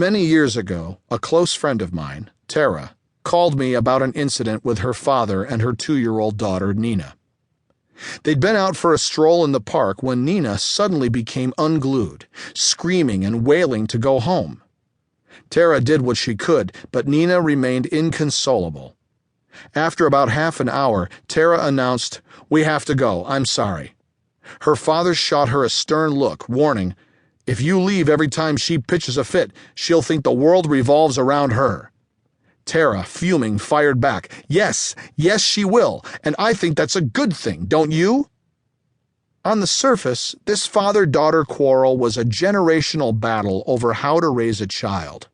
Many years ago, a close friend of mine, Tara, called me about an incident with her father and her 2-year-old daughter, Nina. They'd been out for a stroll in the park when Nina suddenly became unglued, screaming and wailing to go home. Tara did what she could, but Nina remained inconsolable. After about half an hour, Tara announced, "We have to go, I'm sorry." Her father shot her a stern look, warning, "If you leave every time she pitches a fit, she'll think the world revolves around her." Tara, fuming, fired back, Yes, she will, and I think that's a good thing, don't you?" On the surface, this father-daughter quarrel was a generational battle over how to raise a child.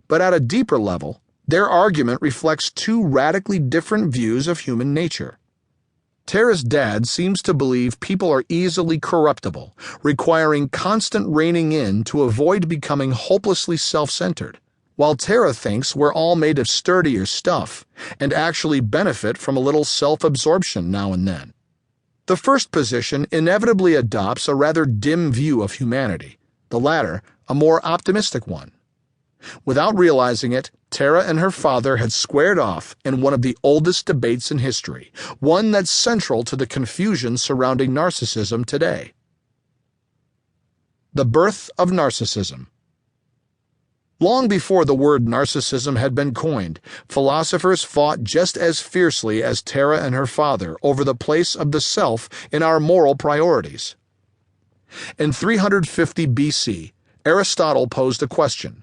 But at a deeper level, their argument reflects two radically different views of human nature. Tara's dad seems to believe people are easily corruptible, requiring constant reining in to avoid becoming hopelessly self-centered, while Tara thinks we're all made of sturdier stuff and actually benefit from a little self-absorption now and then. The first position inevitably adopts a rather dim view of humanity, the latter a more optimistic one. Without realizing it, Tara and her father had squared off in one of the oldest debates in history, one that's central to the confusion surrounding narcissism today. The birth of narcissism. Long before the word narcissism had been coined, philosophers fought just as fiercely as Tara and her father over the place of the self in our moral priorities. In 350 BC, Aristotle posed a question: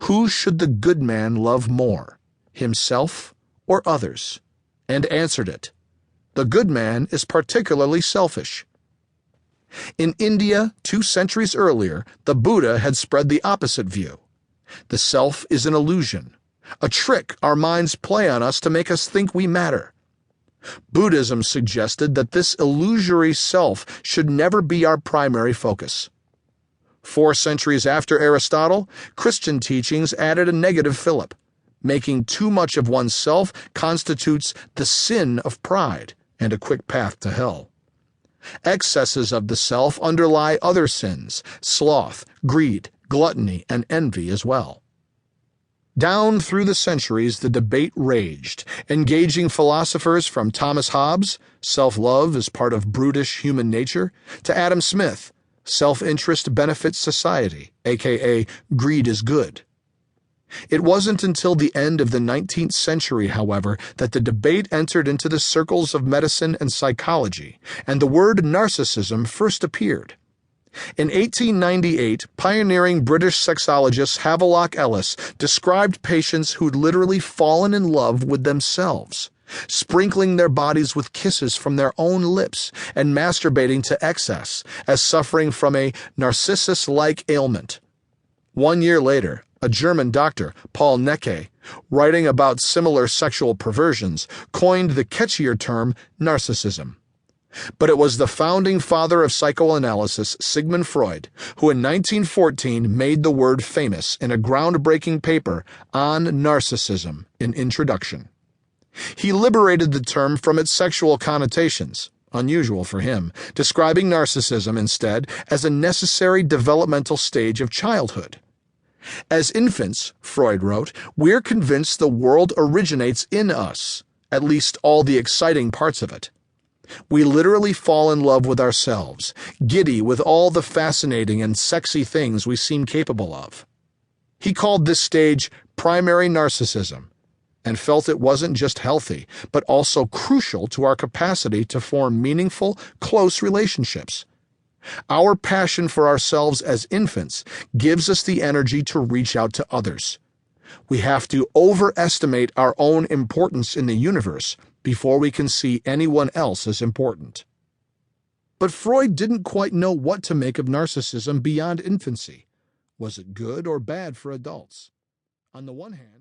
who should the good man love more, himself or others? And answered it: the good man is particularly selfish. In India, 2 centuries earlier, the Buddha had spread the opposite view. The self is an illusion, a trick our minds play on us to make us think we matter. Buddhism suggested that this illusory self should never be our primary focus. 4 centuries after Aristotle, Christian teachings added a negative fillip. Making too much of oneself constitutes the sin of pride and a quick path to hell. Excesses of the self underlie other sins, sloth, greed, gluttony, and envy as well. Down through the centuries, the debate raged, engaging philosophers from Thomas Hobbes, self-love is part of brutish human nature, to Adam Smith, self-interest benefits society, aka greed is good. It wasn't until the end of the 19th century, however, that the debate entered into the circles of medicine and psychology, and the word narcissism first appeared. In 1898, pioneering British sexologist Havelock Ellis described patients who'd literally fallen in love with themselves, sprinkling their bodies with kisses from their own lips and masturbating to excess as suffering from a narcissus-like ailment. 1 year later, a German doctor, Paul Necke, writing about similar sexual perversions, coined the catchier term narcissism. But it was the founding father of psychoanalysis, Sigmund Freud, who in 1914 made the word famous in a groundbreaking paper on narcissism in Introduction. He liberated the term from its sexual connotations, unusual for him, describing narcissism instead as a necessary developmental stage of childhood. As infants, Freud wrote, we're convinced the world originates in us, at least all the exciting parts of it. We literally fall in love with ourselves, giddy with all the fascinating and sexy things we seem capable of. He called this stage primary narcissism, and felt it wasn't just healthy, but also crucial to our capacity to form meaningful, close relationships. Our passion for ourselves as infants gives us the energy to reach out to others. We have to overestimate our own importance in the universe before we can see anyone else as important. But Freud didn't quite know what to make of narcissism beyond infancy. Was it good or bad for adults? On the one hand,